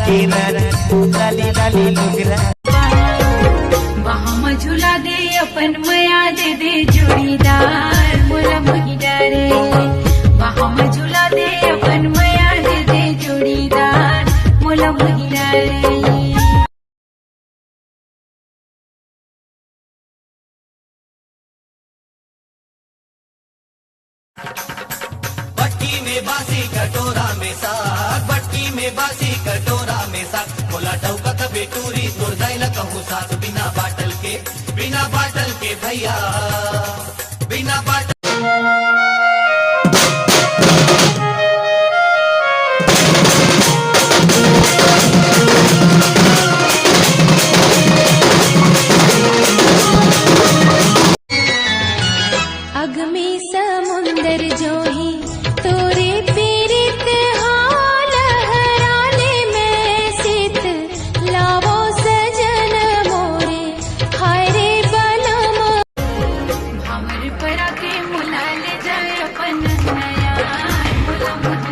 लाली लाली लुगरा वहाँ झूला दे अपन मया दे दे जोड़ीदार मोला महिला रे वहाँ झूला दे अपन मया दे दे जोड़ीदार मोला महिला रे। भट्टी में बासी कटोरा में साग भट्टी में बासी कटोरा में साग बोला टौका बेटूरी तोड़ जाइला कहूँ सास बिना बाटल के भैया बिना बाटल अगमे समुंदर जो ही तोरे पीरित हाल हराले में सित लावो सजन मोरे हाय रे बलम हमर परा के मुला ले जाए अपन नया मुला मुला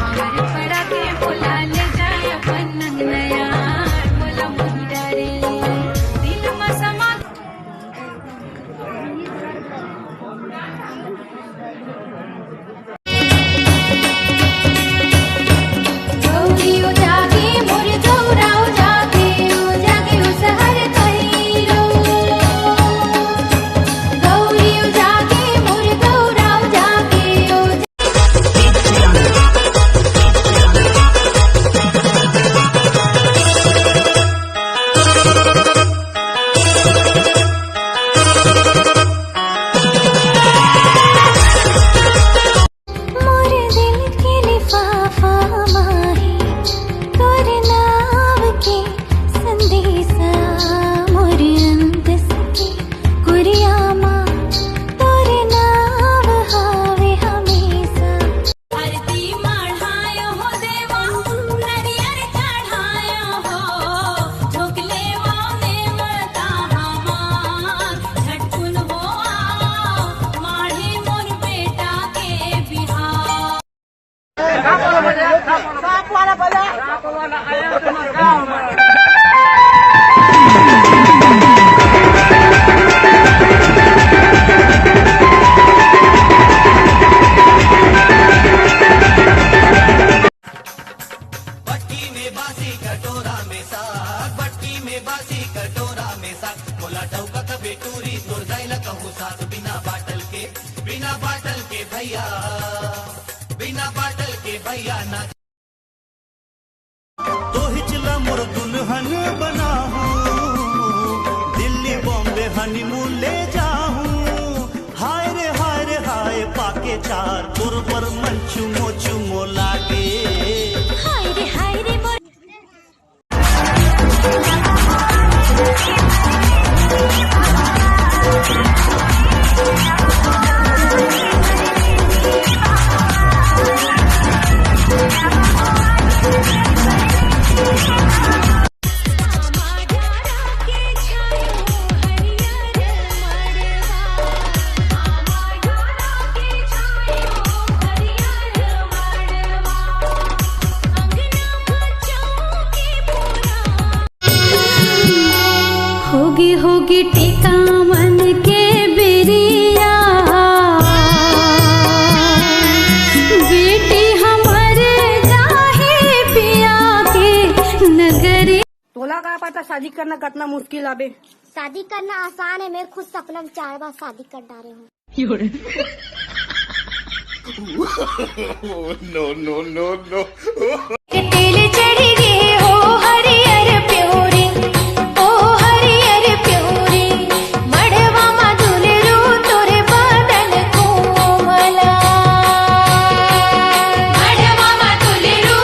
हमर परा के मुला ले जाए अपन नया मुला मुला रे दिल में समा बिना बाटल के भैया ना तो हिचला मोर दुल्हन बनाहूं दिल्ली बॉम्बे हनीमून ले जाऊं हाय रे हाय रे हाय पाके चार तोर पर मन चुमो चुमो लागे हाय रे होगी टीका मन के बिरिया बेटी हमारे जाहे पिया के नगरी। तोला का पता शादी करना कितना मुश्किल आबे। शादी करना आसान है, मेरे खुद सपना में 4 बार शादी कर डाले हूँ। नो नो नो नो तेल चढ़ी गे हो हरियर प्योरी ओ हरियर प्योरी मड़वा मधुल रू तोरे बदन कोमला मड़वा मधुल रू।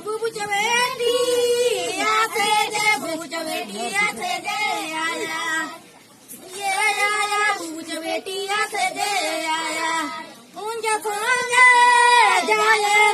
बुबू चवेटी आसे दे बुबू चवेटी आसे दे आया ये आया बुबू चवेटी आसे दे आया उनके खाने जाए